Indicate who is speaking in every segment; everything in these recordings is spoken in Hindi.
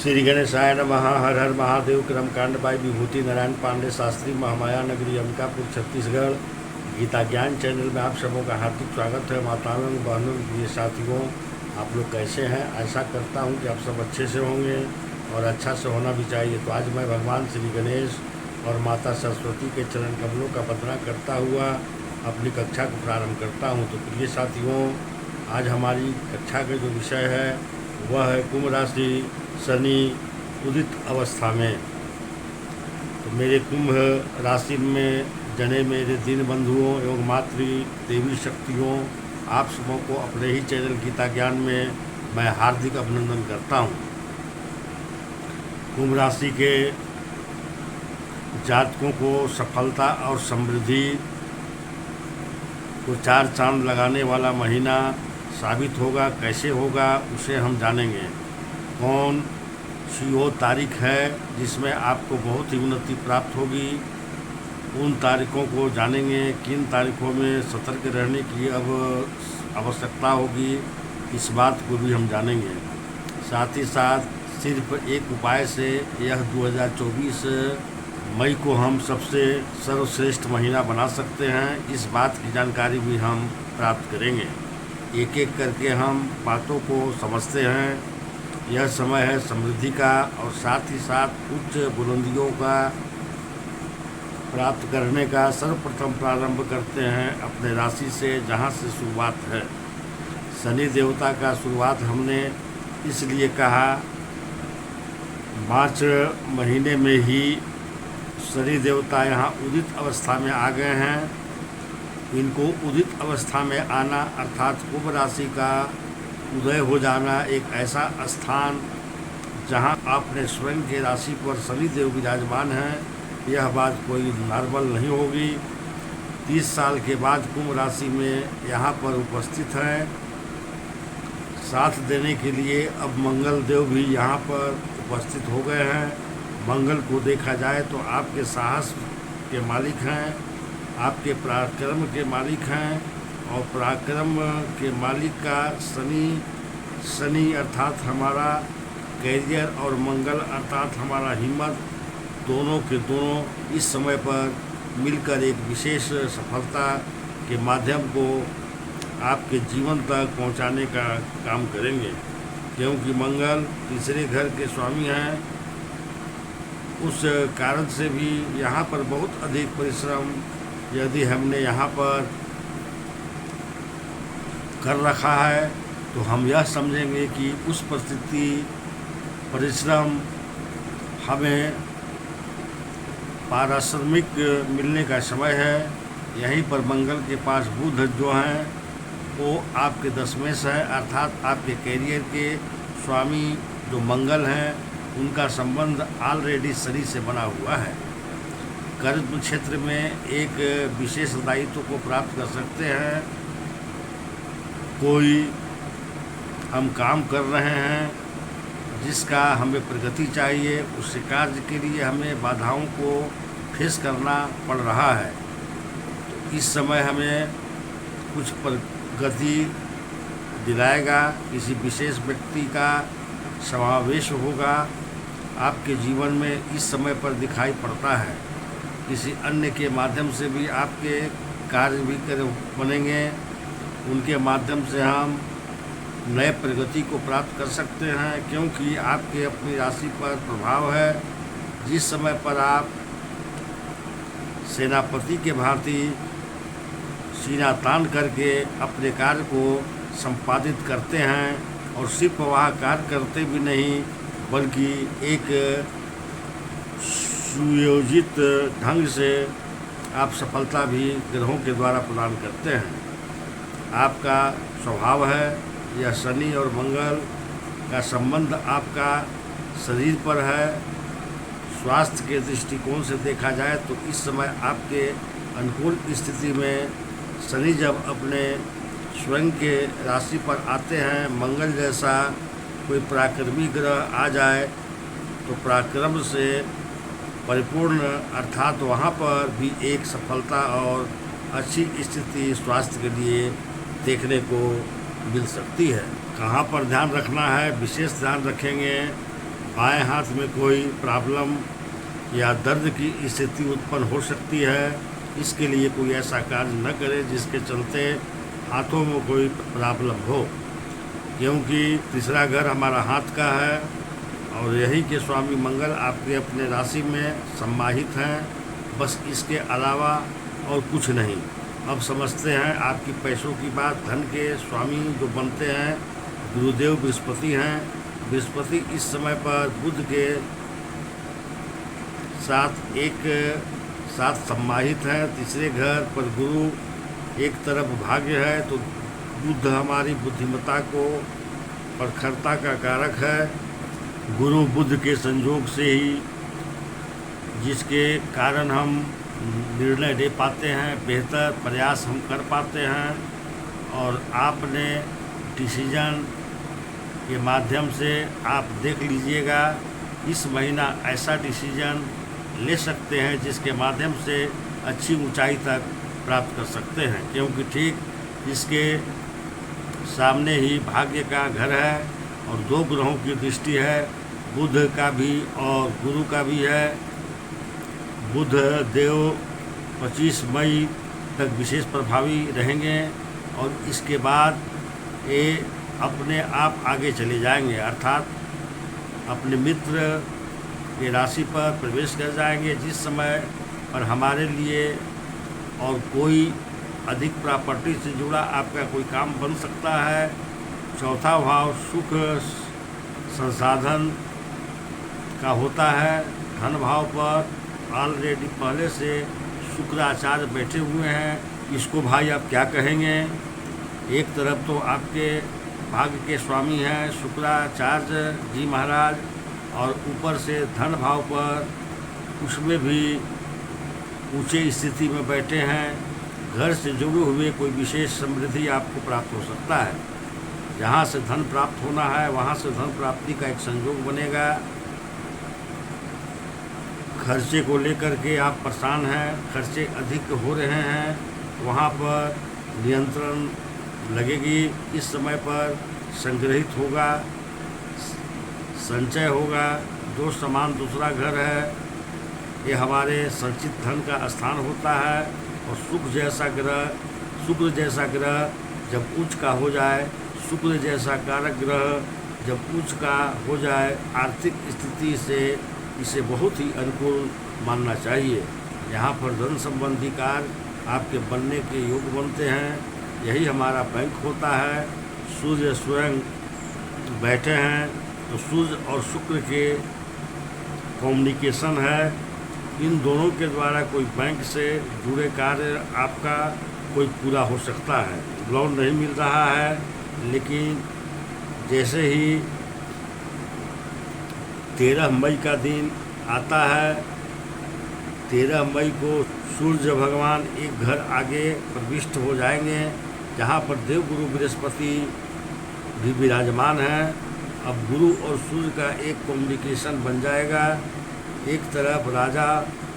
Speaker 1: श्री गणेशाय नमः। हर हर महादेव। क्रमकांड बाई विभूति नारायण पांडे शास्त्री, महामाया नगरी, अंबिकापुर, छत्तीसगढ़। गीता ज्ञान चैनल में आप सबों का हार्दिक स्वागत है। माताओं, बहनों, प्रिय साथियों, आप लोग कैसे हैं? ऐसा करता हूं कि आप सब अच्छे से होंगे और अच्छा से होना भी चाहिए। तो आज मैं भगवान श्री गणेश और माता सरस्वती के चरण कमलों का वंदना करता हुआ अपनी कक्षा को प्रारंभ करता हूं। तो प्रिय साथियों, आज हमारी कक्षा का जो विषय है वह है कुंभ राशि, शनि उदित अवस्था में। तो मेरे कुंभ राशि में जने मेरे दीन बंधुओं एवं मातृ देवी शक्तियों, आप सबों को अपने ही चैनल गीता ज्ञान में मैं हार्दिक अभिनंदन करता हूं। कुंभ राशि के जातकों को सफलता और समृद्धि को चार चांद लगाने वाला महीना साबित होगा। कैसे होगा उसे हम जानेंगे। कौन सी वो तारीख है जिसमें आपको बहुत ही उन्नति प्राप्त होगी, उन तारीखों को जानेंगे। किन तारीखों में सतर्क रहने की अब आवश्यकता होगी, इस बात को भी हम जानेंगे। साथ ही साथ सिर्फ एक उपाय से यह 2024 मई को हम सबसे सर्वश्रेष्ठ महीना बना सकते हैं, इस बात की जानकारी भी हम प्राप्त करेंगे। एक एक करके हम बातों को समझते हैं। यह समय है समृद्धि का और साथ ही साथ उच्च बुलंदियों का प्राप्त करने का। सर्वप्रथम प्रारंभ करते हैं अपने राशि से, जहां से शुरुआत है। शनि देवता का शुरुआत हमने इसलिए कहा, मार्च महीने में ही शनि देवता यहाँ उदित अवस्था में आ गए हैं। इनको उदित अवस्था में आना अर्थात कुंभ राशि का उदय हो जाना एक ऐसा स्थान जहां आपने स्वयं के राशि पर शनि देव विराजमान हैं, यह बात कोई नॉर्मल नहीं होगी। 30 साल के बाद कुंभ राशि में यहाँ पर उपस्थित हैं। साथ देने के लिए अब मंगल देव भी यहाँ पर उपस्थित हो गए हैं। मंगल को देखा जाए तो आपके साहस के मालिक हैं, आपके पराक्रम के मालिक हैं और पराक्रम के मालिक का शनि अर्थात हमारा कैरियर और मंगल अर्थात हमारा हिम्मत, दोनों के दोनों इस समय पर मिलकर एक विशेष सफलता के माध्यम को आपके जीवन तक पहुंचाने का काम करेंगे। क्योंकि मंगल तीसरे घर के स्वामी हैं, उस कारण से भी यहाँ पर बहुत अधिक परिश्रम यदि हमने यहाँ पर कर रखा है तो हम यह समझेंगे कि उस परिस्थिति परिश्रम हमें पारिश्रमिक मिलने का समय है। यहीं पर मंगल के पास बुध जो हैं वो आपके दशमेश है, अर्थात आपके कैरियर के स्वामी जो मंगल हैं उनका संबंध ऑलरेडी शनि से बना हुआ है। कर्म क्षेत्र में एक विशेष दायित्व को प्राप्त कर सकते हैं। कोई हम काम कर रहे हैं जिसका हमें प्रगति चाहिए, उस कार्य के लिए हमें बाधाओं को फेस करना पड़ रहा है। तो इस समय हमें कुछ प्रगति दिलाएगा। किसी विशेष व्यक्ति का समावेश होगा आपके जीवन में, इस समय पर दिखाई पड़ता है। किसी अन्य के माध्यम से भी आपके कार्य भी बनेंगे, उनके माध्यम से हम नए प्रगति को प्राप्त कर सकते हैं। क्योंकि आपके अपनी राशि पर प्रभाव है। जिस समय पर आप सेनापति के भांति सीना तान करके अपने कार्य को संपादित करते हैं और सिर्फ वह कार्य करते भी नहीं बल्कि एक सुयोजित ढंग से आप सफलता भी ग्रहों के द्वारा प्रदान करते हैं। आपका स्वभाव है यह शनि और मंगल का संबंध आपका शरीर पर है। स्वास्थ्य के दृष्टिकोण से देखा जाए तो इस समय आपके अनुकूल स्थिति में शनि जब अपने स्वयं के राशि पर आते हैं, मंगल जैसा कोई पराक्रमी ग्रह आ जाए तो पराक्रम से परिपूर्ण अर्थात वहाँ पर भी एक सफलता और अच्छी स्थिति स्वास्थ्य के लिए देखने को मिल सकती है। कहाँ पर ध्यान रखना है, विशेष ध्यान रखेंगे। बाएं हाथ में कोई प्रॉब्लम या दर्द की स्थिति उत्पन्न हो सकती है। इसके लिए कोई ऐसा कार्य न करे जिसके चलते हाथों में कोई प्रॉब्लम हो, क्योंकि तीसरा घर हमारा हाथ का है और यही के स्वामी मंगल आपके अपने राशि में सम्माहित हैं। बस इसके अलावा और कुछ नहीं। अब समझते हैं आपकी पैसों की बात। धन के स्वामी जो बनते हैं गुरुदेव बृहस्पति हैं। बृहस्पति इस समय पर बुध के साथ एक साथ सम्माहित है। तीसरे घर पर गुरु एक तरफ भाग्य है, तो बुध हमारी बुद्धिमत्ता को प्रखरता का कारक है। गुरु बुध के संयोग से ही जिसके कारण हम निर्णय ले पाते हैं, बेहतर प्रयास हम कर पाते हैं। और आपने डिसीजन के माध्यम से आप देख लीजिएगा, इस महीना ऐसा डिसीजन ले सकते हैं जिसके माध्यम से अच्छी ऊंचाई तक प्राप्त कर सकते हैं, क्योंकि ठीक इसके सामने ही भाग्य का घर है और 2 ग्रहों की दृष्टि है, बुध का भी और गुरु का भी है। बुध देव 25 मई तक विशेष प्रभावी रहेंगे और इसके बाद ये अपने आप आगे चले जाएंगे, अर्थात अपने मित्र के राशि पर प्रवेश कर जाएंगे। जिस समय पर हमारे लिए और कोई अधिक प्रॉपर्टी से जुड़ा आपका कोई काम बन सकता है। चौथा भाव सुख संसाधन का होता है। धन भाव पर ऑलरेडी पहले से शुक्राचार्य बैठे हुए हैं। इसको भाई आप क्या कहेंगे? एक तरफ तो आपके भाग्य के स्वामी हैं शुक्राचार्य जी महाराज, और ऊपर से धन भाव पर उसमें भी ऊंचे स्थिति में बैठे हैं। घर से जुड़े हुए कोई विशेष समृद्धि आपको प्राप्त हो सकता है। जहाँ से धन प्राप्त होना है वहाँ से धन प्राप्ति का एक संयोग बनेगा। खर्चे को लेकर के आप परेशान हैं, खर्चे अधिक हो रहे हैं, वहाँ पर नियंत्रण लगेगी। इस समय पर संग्रहित होगा, संचय होगा। जो समान दूसरा घर है ये हमारे संचित धन का स्थान होता है। और शुक्र जैसा ग्रह जब उच्च का हो जाए, शुक्र जैसा कारक ग्रह जब उच्च का हो जाए, आर्थिक स्थिति से इसे बहुत ही अनुकूल मानना चाहिए। यहाँ पर धन संबंधी कार्य आपके बनने के योग बनते हैं। यही हमारा बैंक होता है। सूर्य स्वयं बैठे हैं, तो सूर्य और शुक्र के कम्युनिकेशन है। इन दोनों के द्वारा कोई बैंक से जुड़े कार्य आपका कोई पूरा हो सकता है। लोन नहीं मिल रहा है, लेकिन जैसे ही 13 मई का दिन आता है, 13 मई को सूर्य भगवान एक घर आगे प्रविष्ट हो जाएंगे, जहाँ पर देवगुरु बृहस्पति भी विराजमान हैं। अब गुरु और सूर्य का एक कम्युनिकेशन बन जाएगा। एक तरफ राजा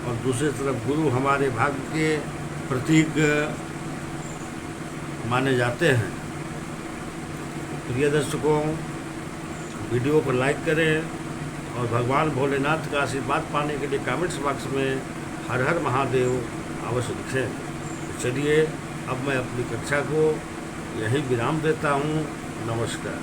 Speaker 1: और दूसरी तरफ गुरु हमारे भाग्य के प्रतीक माने जाते हैं। प्रिय दर्शकों, वीडियो को लाइक करें और भगवान भोलेनाथ का आशीर्वाद पाने के लिए कमेंट्स बॉक्स में हर हर महादेव अवश्य लिखें। चलिए अब मैं अपनी कक्षा को यहीं विराम देता हूँ। नमस्कार।